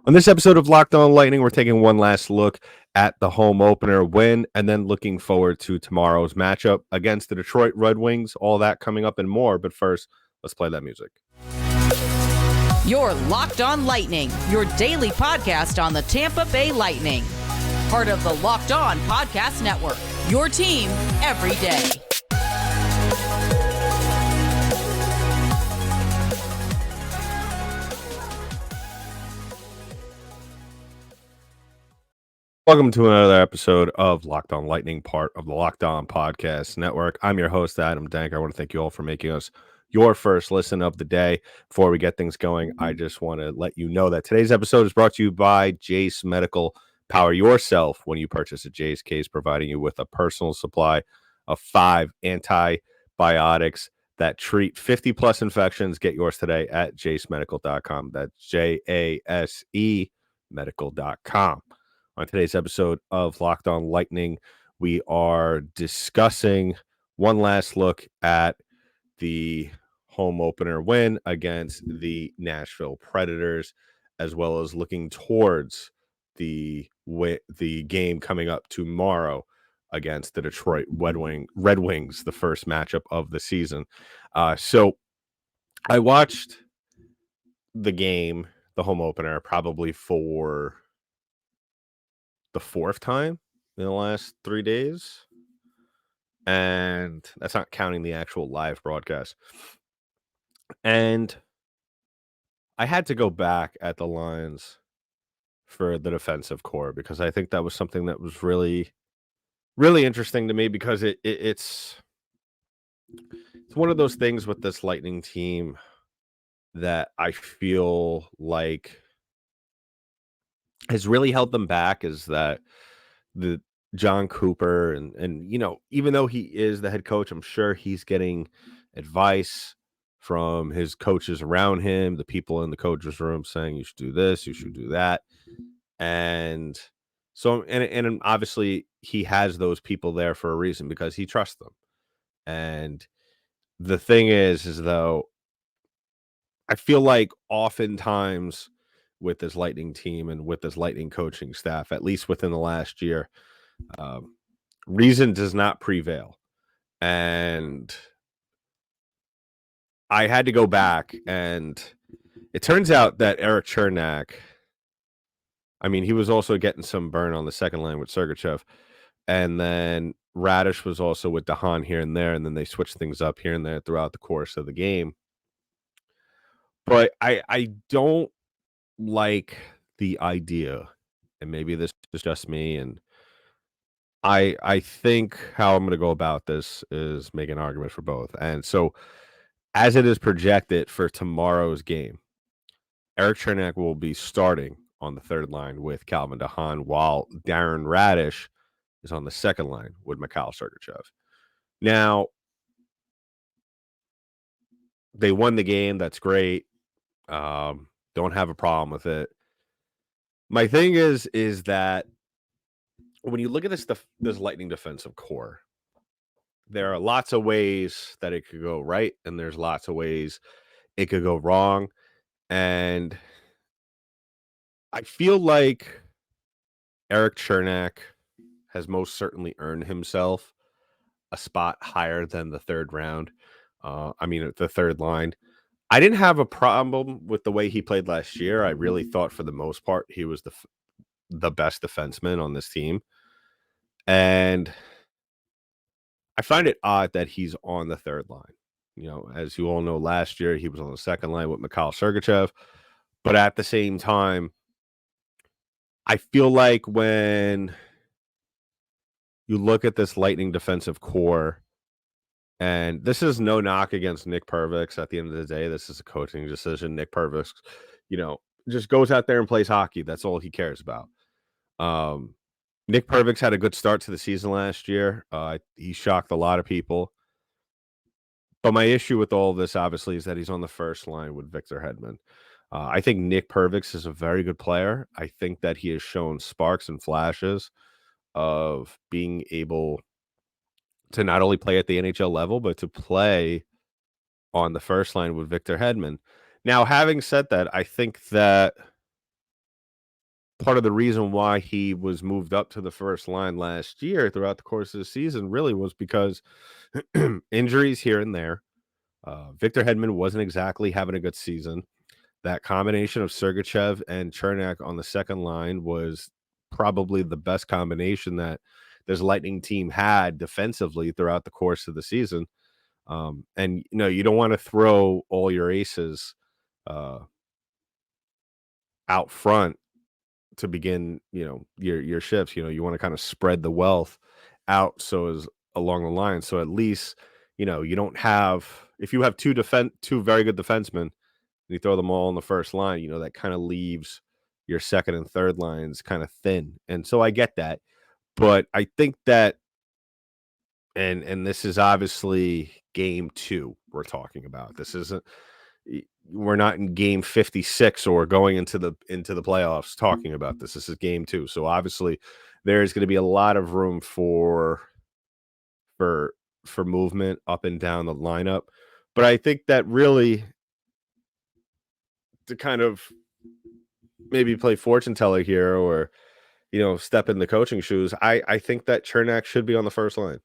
On this episode of Locked On Lightning, we're taking one last look at the home opener win and then looking forward to tomorrow's matchup against the Detroit Red Wings. All that coming up and more. But first, let's play that music. You're Locked On Lightning, your daily podcast on the Tampa Bay Lightning. Part of the Locked On Podcast Network, your team every day. Welcome to another episode of Locked On Lightning, part of the Locked On Podcast Network. I'm your host, Adam Dank. I want to thank you all for making us your first listen of the day. Before we get things going, I just want to let you know that today's episode is brought to you by Jase Medical. Power yourself when you purchase a Jase case, providing you with a personal supply of 5 antibiotics that treat 50-plus infections. Get yours today at jasemedical.com. That's Jase medical.com. On today's episode of Locked On Lightning, we are discussing one last look at the home opener win against the Nashville Predators, as well as looking towards the game coming up tomorrow against the Detroit Red Wings, the first matchup of the season. So I watched the game, the home opener, probably for the 4th time in the last 3 days, and that's not counting the actual live broadcast. And I had to go back at the lines for the defensive core because I think that was something that was really, really interesting to me, because it's one of those things with this Lightning team that I feel like has really held them back, is that the John Cooper and even though he is the head coach, I'm sure he's getting advice from his coaches around him, the people in the coaches room saying you should do this, you should do that. And so and obviously he has those people there for a reason, because he trusts them. And the thing is though, I feel like oftentimes with this Lightning team and with this Lightning coaching staff, at least within the last year, reason does not prevail. And I had to go back, and it turns out that Erik Cernak, he was also getting some burn on the second line with Sergachev, and then Radish was also with DeHaan here and there, and then they switched things up here and there throughout the course of the game. But I don't like the idea, and maybe this is just me, and I think how I'm going to go about this is make an argument for both. And so, as it is projected for tomorrow's game, Erik Cernak will be starting on the third line with Calvin DeHaan, while Darren Radish is on the second line with Mikhail Sergachev. Now, they won the game. That's great. Don't have a problem with it. My thing is that when you look at this Lightning defensive core, there are lots of ways that it could go right, and there's lots of ways it could go wrong. And I feel like Erik Cernak has most certainly earned himself a spot higher than the third round. The third line. I didn't have a problem with the way he played last year. I really thought for the most part he was the best defenseman on this team. And I find it odd that he's on the third line. As you all know, last year he was on the second line with Mikhail Sergachev. But at the same time, I feel like when you look at this Lightning defensive core, and this is no knock against Nick Pervix. At the end of the day, this is a coaching decision. Nick Pervix, just goes out there and plays hockey. That's all he cares about. Nick Pervix had a good start to the season last year. He shocked a lot of people. But my issue with all of this, obviously, is that he's on the first line with Victor Hedman. I think Nick Pervix is a very good player. I think that he has shown sparks and flashes of being able to not only play at the NHL level, but to play on the first line with Victor Hedman. Now, having said that, I think that part of the reason why he was moved up to the first line last year throughout the course of the season really was because injuries here and there. Victor Hedman wasn't exactly having a good season. That combination of Sergachev and Chernak on the second line was probably the best combination that this Lightning team had defensively throughout the course of the season. And you don't want to throw all your aces uh, out front to begin, your shifts. You want to kind of spread the wealth out so as along the line. So at least, you don't have if you have two very good defensemen and you throw them all on the first line, that kind of leaves your second and third lines kind of thin. And so I get that. But I think that and this is obviously game 2 we're talking about. This isn't we're not in game 56 or going into the playoffs talking about this. This is game 2. So obviously there's going to be a lot of room for for movement up and down the lineup. But I think that really to kind of maybe play fortune teller here or step in the coaching shoes, I think that Chernak should be on the first line.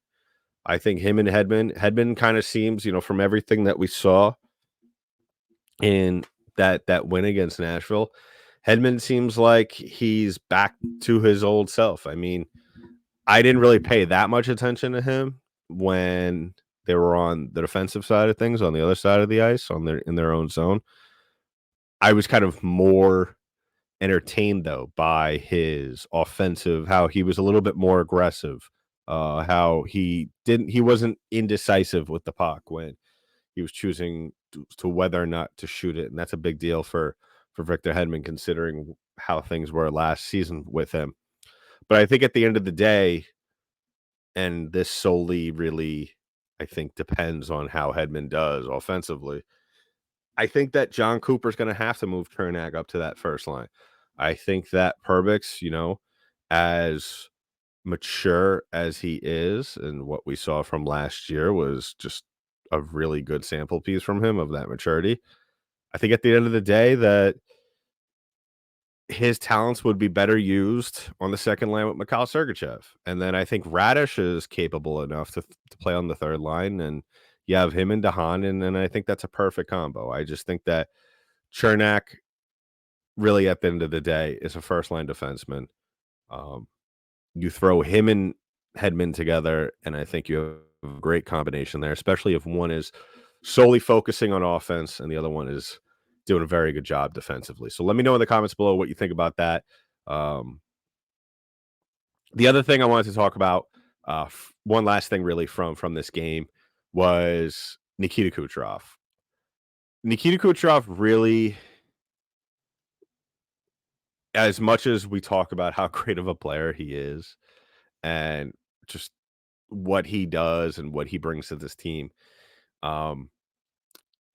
I think him and Hedman kind of seems, from everything that we saw in that win against Nashville, Hedman seems like he's back to his old self. I mean, I didn't really pay that much attention to him when they were on the defensive side of things, on the other side of the ice, in their own zone. I was kind of more entertained though by his offensive, how he was a little bit more aggressive, how he wasn't indecisive with the puck when he was choosing to whether or not to shoot it, and that's a big deal for Victor Hedman considering how things were last season with him. But I think at the end of the day, and this solely really, I think, depends on how Hedman does offensively. I think that John Cooper's going to have to move Chernak up to that first line. I think that Perbix, as mature as he is, and what we saw from last year was just a really good sample piece from him of that maturity. I think at the end of the day that his talents would be better used on the second line with Mikhail Sergachev. And then I think Radish is capable enough to play on the third line. And you have him and Dahan, and I think that's a perfect combo. I just think that Chernak really at the end of the day is a first line defenseman. You throw him and Hedman together, and I think you have a great combination there, especially if one is solely focusing on offense and the other one is doing a very good job defensively. So let me know in the comments below what you think about that. The other thing I wanted to talk about, one last thing really from this game, was Nikita Kucherov. Nikita Kucherov really, as much as we talk about how great of a player he is and just what he does and what he brings to this team,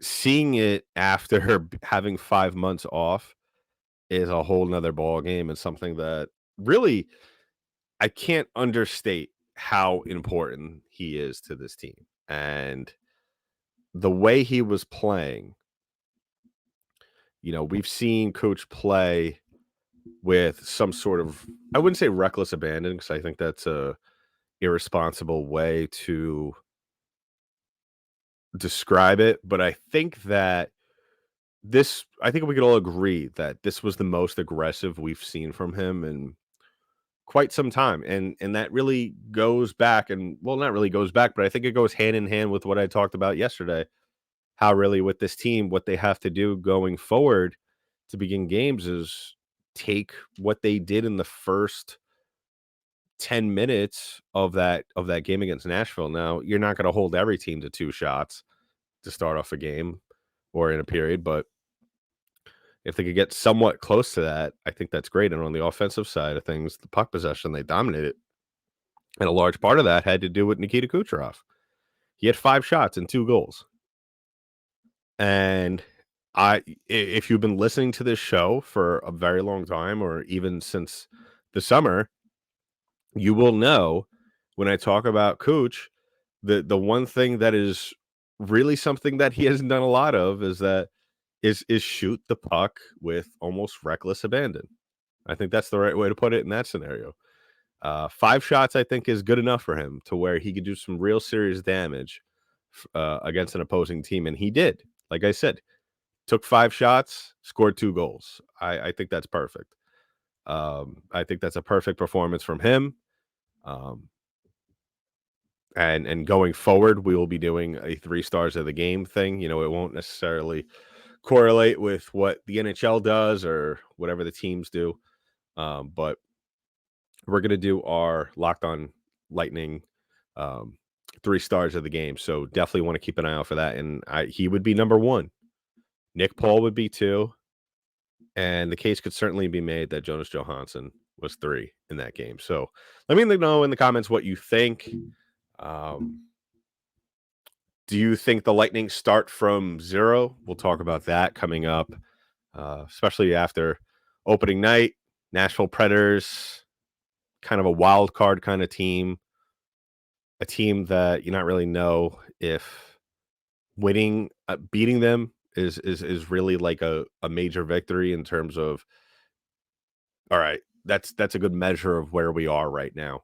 seeing it after having 5 months off is a whole nother ball game and something that really I can't understate how important he is to this team. And the way he was playing, we've seen Coach play with some sort of, I wouldn't say reckless abandon, because I think that's a irresponsible way to describe it. But I think that I think we could all agree that this was the most aggressive we've seen from him in quite some time. And that really goes back, and well, not really goes back, but I think it goes hand in hand with what I talked about yesterday. How really with this team, what they have to do going forward to begin games is take what they did in the first 10 minutes of that game against Nashville. Now, you're not going to hold every team to 2 shots to start off a game or in a period, but if they could get somewhat close to that, I think that's great. And on the offensive side of things, the puck possession, they dominated. And a large part of that had to do with Nikita Kucherov. He had 5 shots and 2 goals. And if you've been listening to this show for a very long time, or even since the summer, you will know when I talk about Cooch, the one thing that is really something that he hasn't done a lot of is shoot the puck with almost reckless abandon. I think that's the right way to put it in that scenario. 5 shots, I think, is good enough for him to where he could do some real serious damage against an opposing team. And he did. Like I said, took 5 shots, scored 2 goals. I think that's perfect. I think that's a perfect performance from him. Um, and going forward, we will be doing a 3 stars of the game thing. It won't necessarily correlate with what the NHL does or whatever the teams do. But we're going to do our Locked On Lightning um, 3 stars of the game. So definitely want to keep an eye out for that. And he would be number 1. Nick Paul would be 2. And the case could certainly be made that Jonas Johansson was 3 in that game. So let me know in the comments what you think. Do you think the Lightning start from 0? We'll talk about that coming up, especially after opening night. Nashville Predators, kind of a wild card kind of team, a team that you not really know if winning, beating them is really like a major victory in terms of, all right, that's a good measure of where we are right now.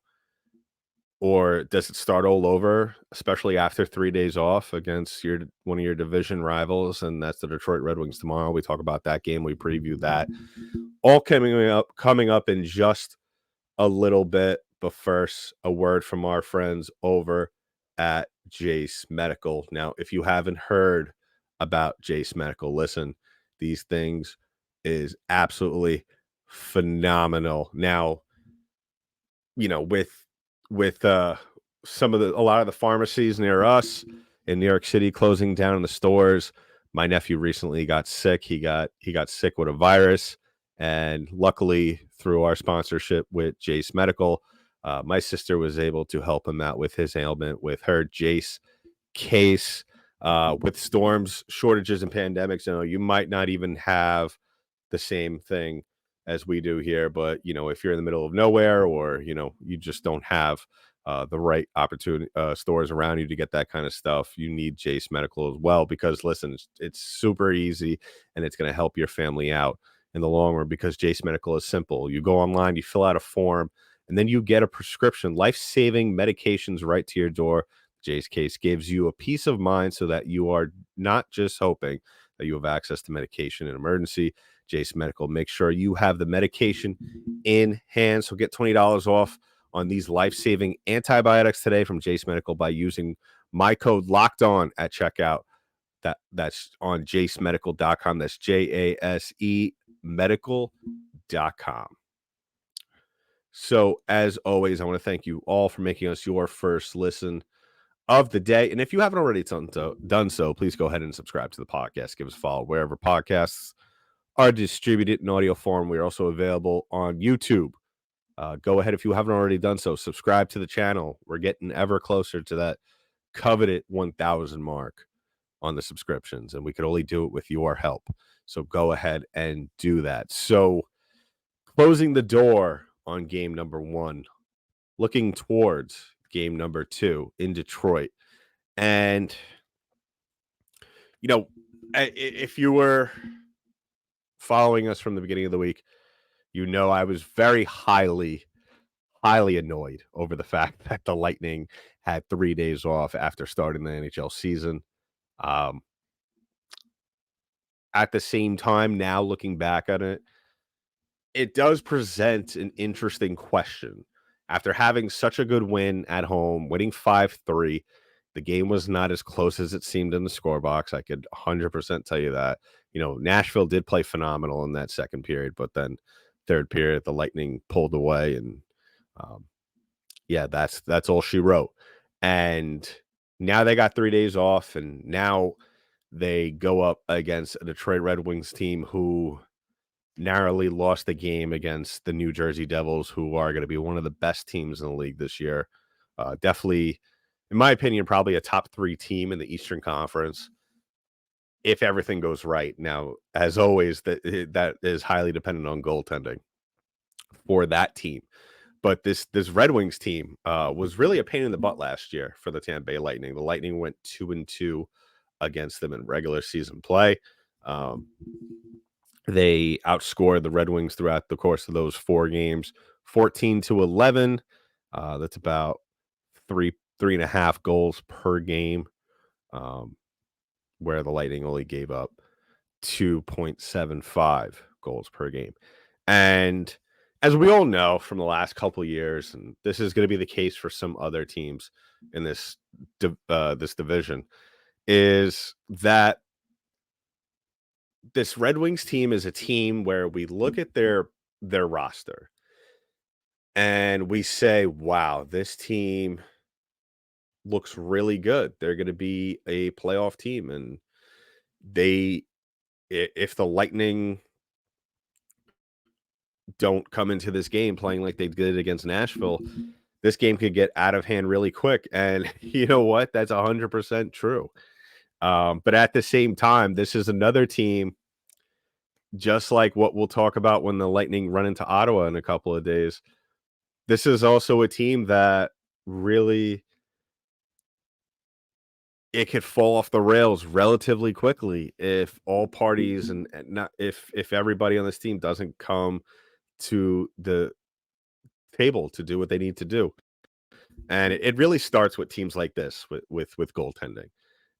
Or does it start all over, especially after 3 days off against one of your division rivals, and that's the Detroit Red Wings tomorrow? We talk about that game. We preview that. All coming up in just a little bit. But first, a word from our friends over at Jase Medical. Now, if you haven't heard about Jase Medical, listen, these things is absolutely phenomenal. Now, with a lot of the pharmacies near us in New York City closing down the stores, my nephew recently got sick. He got sick with a virus, and luckily through our sponsorship with Jase Medical, my sister was able to help him out with his ailment with her Jase case. With storms, shortages, and pandemics, you might not even have the same thing as we do here. But, if you're in the middle of nowhere, or, you just don't have the right opportunity stores around you to get that kind of stuff, you need Jase Medical as well, because listen, it's super easy, and it's going to help your family out in the long run, because Jase Medical is simple. You go online, you fill out a form, and then you get a prescription, life-saving medications right to your door. Jase case gives you a peace of mind so that you are not just hoping that you have access to medication in emergency. Jase Medical makes sure you have the medication in hand. So get $20 off on these life-saving antibiotics today from Jase Medical by using my code LOCKEDON at checkout. That's on jasemedical.com. That's JASE medical.com. So as always, I want to thank you all for making us your first listen of the day. And if you haven't already done so, please go ahead and subscribe to the podcast. Give us a follow wherever podcasts are distributed in audio form. We are also available on YouTube. Go ahead, if you haven't already done so, subscribe to the channel. We're getting ever closer to that coveted 1,000 mark on the subscriptions, and we could only do it with your help. So go ahead and do that. So closing the door on game number 1, looking towards game number 2 in Detroit. And, if you were following us from the beginning of the week, I was very highly annoyed over the fact that the Lightning had 3 days off after starting the NHL season. At the same time, now looking back on it, it does present an interesting question. After having such a good win at home, winning 5-3, the game was not as close as it seemed in the scorebox. I could 100% tell you that. Nashville did play phenomenal in that second period, but then third period, the Lightning pulled away, and that's all she wrote. And now they got 3 days off, and now they go up against a Detroit Red Wings team who narrowly lost the game against the New Jersey Devils, who are going to be one of the best teams in the league this year. Definitely, in my opinion, probably a top 3 team in the Eastern Conference, if everything goes right. Now, as always, that is highly dependent on goaltending for that team. But this Red Wings team was really a pain in the butt last year for the Tampa Bay Lightning. The Lightning went 2-2 against them in regular season play. They outscored the Red Wings throughout the course of those 4 games, 14-11. That's about 3.5 goals per game, um, where the Lightning only gave up 2.75 goals per game. And as we all know from the last couple of years, and this is going to be the case for some other teams in this division, is that this Red Wings team is a team where we look at their roster and we say, "Wow, this team looks really good. They're going to be a playoff team." And they, if the Lightning don't come into this game playing like they did against Nashville, this game could get out of hand really quick. And you know what? That's 100% true. But at the same time, this is another team, just like what we'll talk about when the Lightning run into Ottawa in a couple of days. This is also a team that really, it could fall off the rails relatively quickly if all parties and not if everybody on this team doesn't come to the table to do what they need to do. And it really starts with teams like this with goaltending.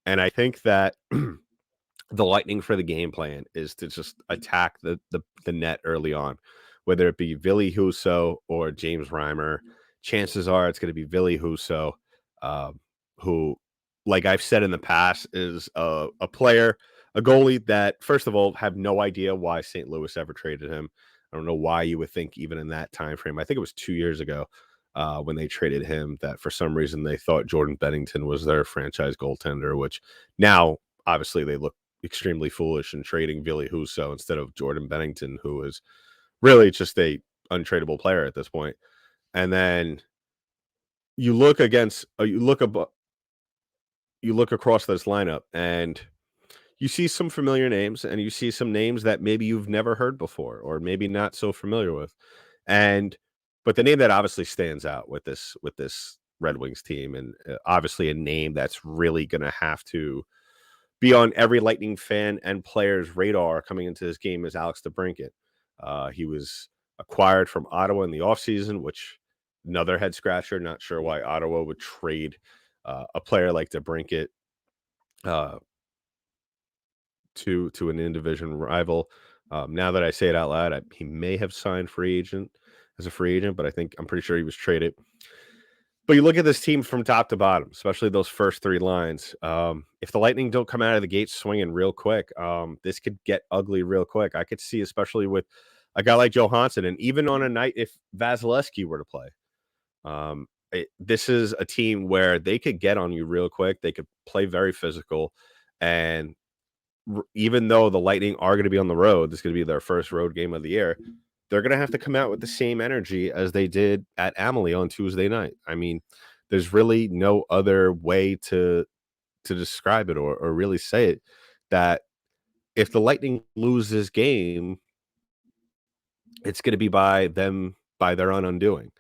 And I think that the Lightning for the game plan is to just attack the net early on, whether it be Ville Husso or James Reimer. Chances are it's going to be Ville Husso, who, like I've said in the past, is a player, a goalie that, first of all, have no idea why St. Louis ever traded him. I don't know why you would think, even in that time frame. I think it was 2 years ago when they traded him, that for some reason they thought Jordan Bennington was their franchise goaltender, which now obviously they look extremely foolish in trading Ville Husso instead of Jordan Bennington, who is really just a untradeable player at this point. And then you look against you look across this lineup and you see some familiar names and you see some names that maybe you've never heard before or maybe not so familiar with. And but the name that obviously stands out with this Red Wings team, and obviously a name that's really going to have to be on every Lightning fan and player's radar coming into this game, is Alex DeBrincat. He was acquired from Ottawa in the offseason, which another head scratcher. Not sure why Ottawa would trade a player like DeBrincat uh, to an in-division rival. Now that I say it out loud, he may have signed as a free agent, but I'm pretty sure he was traded. But you look at this team from top to bottom, especially those first 3 lines. If the Lightning don't come out of the gate swinging real quick, this could get ugly real quick. I could see, especially with a guy like Johansson, and even on a night if Vasilevsky were to play. This is a team where they could get on you real quick. They could play very physical. And even though the Lightning are going to be on the road, this is going to be their first road game of the year, they're going to have to come out with the same energy as they did at Amalie on Tuesday night. I mean, there's really no other way to describe it or really say it, that if the Lightning lose this game, it's going to be by their own undoing.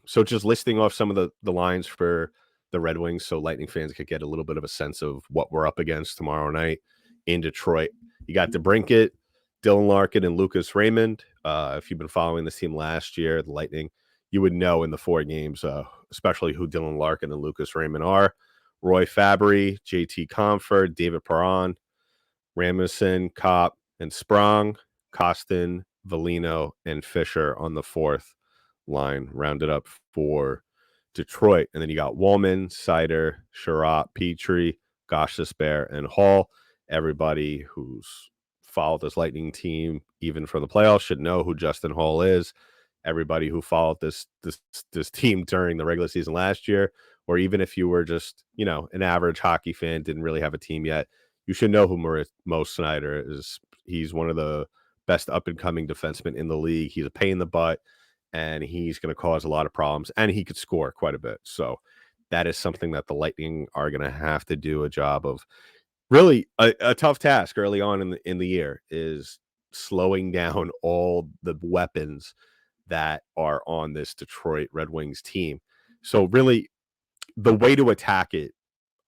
So just listing off some of the lines for the Red Wings so Lightning fans could get a little bit of a sense of what we're up against tomorrow night in Detroit. You got DeBrincat, Dylan Larkin, and Lucas Raymond. If you've been following this team last year, the Lightning, you would know in the 4 games, especially who Dylan Larkin and Lucas Raymond are. Roy Fabry, JT Comfort, David Perron, Rasmussen, Kopp, and Sprong, Costin, Velino, and Fisher on the 4th line, rounded up for Detroit. And then you got Wallman, Sider, Sherratt, Petrie, Gostisbehere, and Hall. Everybody who's followed this Lightning team, even from the playoffs, should know who Justin Hall is. Everybody who followed this team during the regular season last year, or even if you were just, an average hockey fan, didn't really have a team yet, you should know who Mo Snyder is. He's one of the best up-and-coming defensemen in the league. He's a pain in the butt, and he's going to cause a lot of problems, and he could score quite a bit. So that is something that the Lightning are going to have to do a job of. Really, a tough task early on in the year is slowing down all the weapons that are on this Detroit Red Wings team. So really, the way to attack it,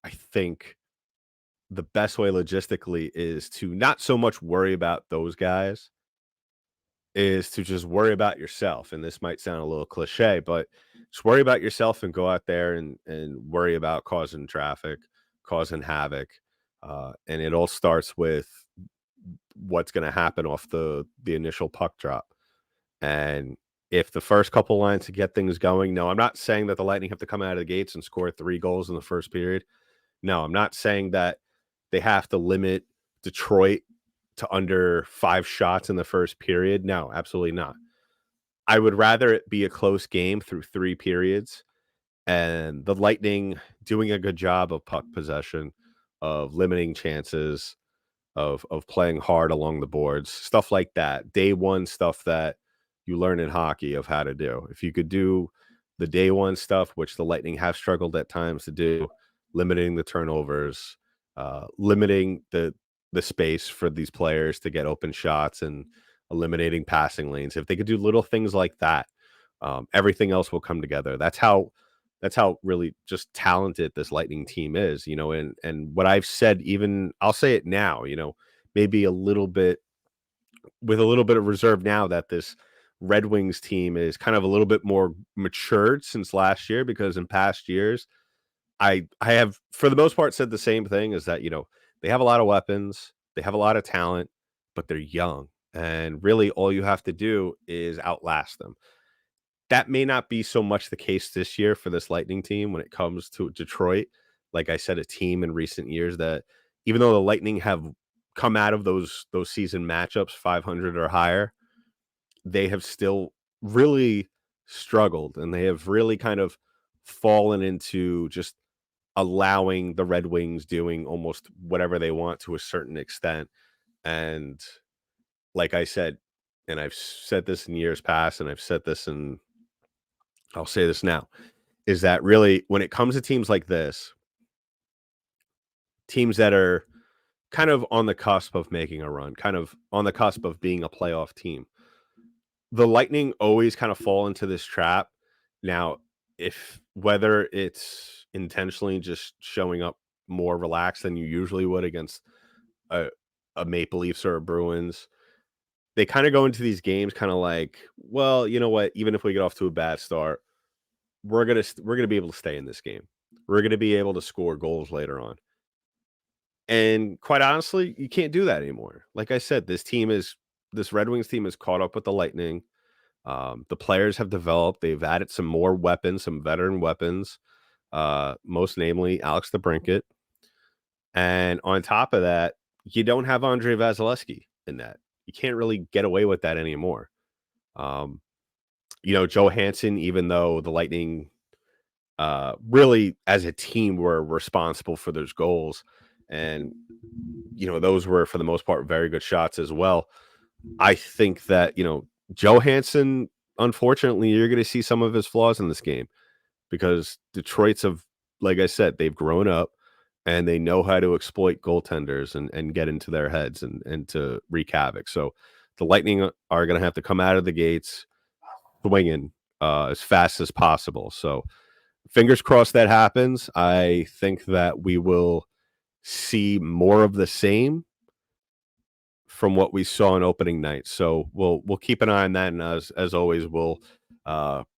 I think, the best way logistically is to not so much worry about those guys, is to just worry about yourself. And this might sound a little cliche, but just worry about yourself and go out there and worry about causing traffic, causing havoc. And it all starts with what's going to happen off the initial puck drop. And if the first couple lines to get things going, no, I'm not saying that the Lightning have to come out of the gates and score 3 goals in the first period. No, I'm not saying that they have to limit Detroit to under 5 shots in the first period. No, absolutely not. I would rather it be a close game through 3 periods and the Lightning doing a good job of puck possession, of limiting chances, of playing hard along the boards, stuff like that. Day one stuff that you learn in hockey of how to do. If you could do the day one stuff, which the Lightning have struggled at times to do, limiting the turnovers, limiting the space for these players to get open shots and eliminating passing lanes. If they could do little things like that, everything else will come together. That's how really just talented this Lightning team is, and what I've said, even I'll say it now, maybe a little bit with a little bit of reserve now that this Red Wings team is kind of a little bit more matured since last year, because in past years, I have for the most part said the same thing, is that, they have a lot of weapons, they have a lot of talent, but they're young. And really all you have to do is outlast them. That may not be so much the case this year for this Lightning team when it comes to Detroit. Like I said, a team in recent years that, even though the Lightning have come out of those season matchups 500 or higher, they have still really struggled, and they have really kind of fallen into just allowing the Red Wings doing almost whatever they want to a certain extent. And like I said, and I've said this in years past, and I'll say this now, is that really when it comes to teams like this, teams that are kind of on the cusp of making a run, kind of on the cusp of being a playoff team, the Lightning always kind of fall into this trap. Now, if whether it's intentionally just showing up more relaxed than you usually would against a, a Maple Leafs or a Bruins, they kind of go into these games kind of like, well, you know what? Even if we get off to a bad start, we're gonna be able to stay in this game. We're gonna be able to score goals later on. And quite honestly, you can't do that anymore. Like I said, this Red Wings team is caught up with the Lightning. The players have developed. They've added some more weapons, some veteran weapons, most namely Alex DeBrincat. And on top of that, you don't have Andre Vasilevsky in that. You can't really get away with that anymore. Um, Joe Hansen, even though the Lightning really as a team were responsible for those goals, and those were for the most part very good shots as well. I think that Joe Hansen, unfortunately, you're going to see some of his flaws in this game, because Detroit's have, like I said, they've grown up and they know how to exploit goaltenders and get into their heads and to wreak havoc. So the Lightning are going to have to come out of the gates swinging as fast as possible. So fingers crossed that happens. I think that we will see more of the same from what we saw on opening night. So we'll keep an eye on that, and as always, we'll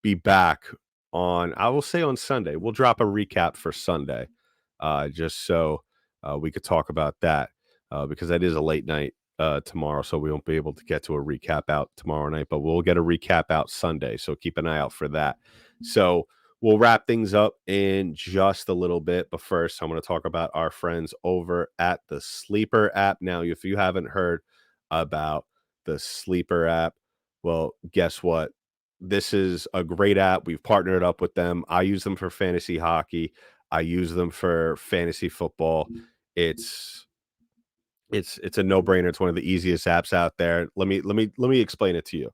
be back on, I will say, on Sunday. We'll drop a recap for Sunday, just so we could talk about that, because that is a late night tomorrow, so we won't be able to get to a recap out tomorrow night, but we'll get a recap out Sunday. So keep an eye out for that. So we'll wrap things up in just a little bit, but first I'm going to talk about our friends over at the Sleeper app. Now, if you haven't heard about the Sleeper app, well, guess what? This is a great app. We've partnered up with them. I use them for fantasy hockey. I use them for fantasy football. It's a no-brainer. It's one of the easiest apps out there. Let me explain it to you.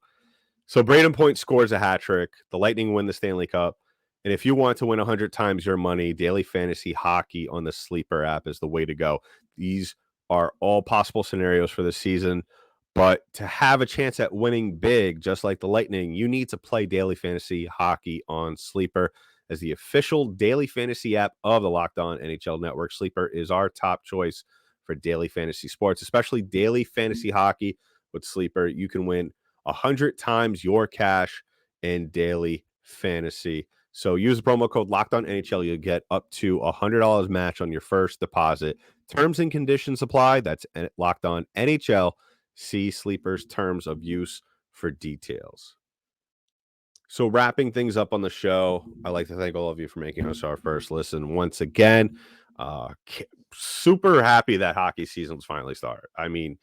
So Braden Point scores a hat trick. The Lightning win the Stanley Cup. And if you want to win 100 times your money, daily fantasy hockey on the Sleeper app is the way to go. These are all possible scenarios for the season. But to have a chance at winning big, just like the Lightning, you need to play daily fantasy hockey on Sleeper. as the official daily fantasy app of the Locked On NHL Network. Sleeper is our top choice for daily fantasy sports, especially daily fantasy hockey. With Sleeper, you can win 100 times your cash in daily fantasy. So use the promo code LOCKEDONNHL. You'll get up to $100 match on your first deposit. Terms and conditions apply. That's Locked On NHL. See Sleeper's terms of use for details. So wrapping things up on the show, I'd like to thank all of you for making us our first listen once again. Super happy that hockey season's finally started. I mean,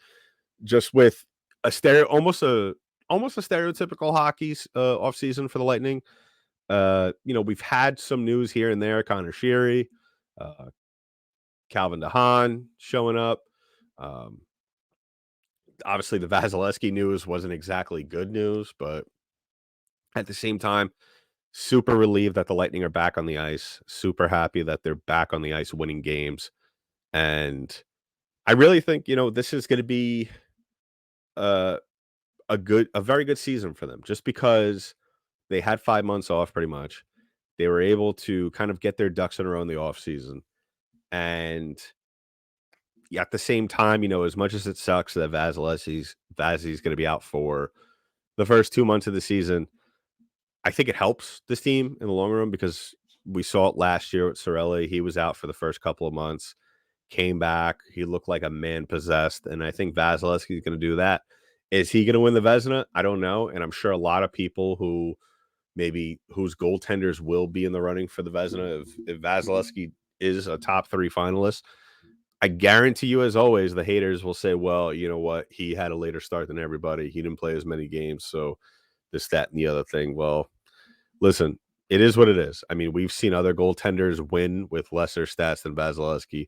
just with almost a stereotypical hockey off season for the Lightning. We've had some news here and there. Connor Sheary, Calvin DeHaan showing up. Obviously, the Vasilevsky news wasn't exactly good news, but at the same time, super relieved that the Lightning are back on the ice. Super happy that they're back on the ice winning games. And I really think, this is going to be a very good season for them, just because they had 5 months off pretty much. They were able to kind of get their ducks in a row in the off season. And at the same time, as much as it sucks that Vazzy's going to be out for the first 2 months of the season, I think it helps this team in the long run, because we saw it last year with Cirelli. He was out for the first couple of months, came back. He looked like a man possessed. And I think Vasilevsky is going to do that. Is he going to win the Vezina? I don't know. And I'm sure a lot of people whose goaltenders will be in the running for the Vezina, if Vasilevsky is a top 3 finalist, I guarantee you, as always, the haters will say, well, you know what? He had a later start than everybody. He didn't play as many games. So this, that, and the other thing. Well, listen, it is what it is. I mean, we've seen other goaltenders win with lesser stats than Vasilevsky.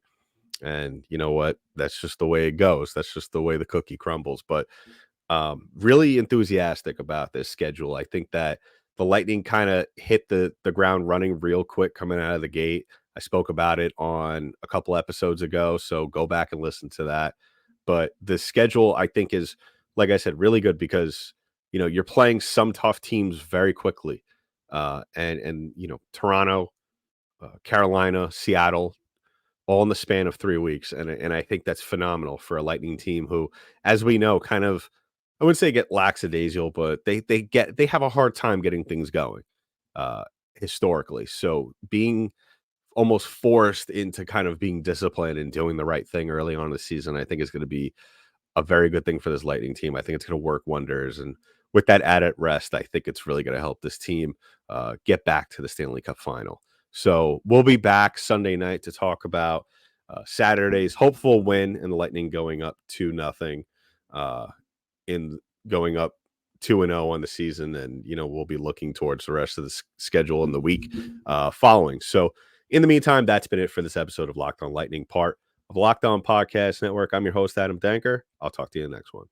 And you know what? That's just the way it goes. That's just the way the cookie crumbles. But really enthusiastic about this schedule. I think that the Lightning kind of hit the ground running real quick coming out of the gate. I spoke about it on a couple episodes ago, so go back and listen to that. But the schedule, I think, is, like I said, really good, because you're playing some tough teams very quickly, and Toronto, Carolina, Seattle, all in the span of 3 weeks, and I think that's phenomenal for a Lightning team who, as we know, kind of, I wouldn't say get lackadaisical, but they have a hard time getting things going historically. So being almost forced into kind of being disciplined and doing the right thing early on in the season, I think is going to be a very good thing for this Lightning team. I think it's going to work wonders. And with that added rest, I think it's really going to help this team get back to the Stanley Cup final. So we'll be back Sunday night to talk about Saturday's hopeful win and the Lightning going up 2-0 in going up 2-0 on the season. And, we'll be looking towards the rest of the schedule in the week following. So in the meantime, that's been it for this episode of Locked On Lightning, part of the Locked On Podcast Network. I'm your host, Adam Danker. I'll talk to you in the next one.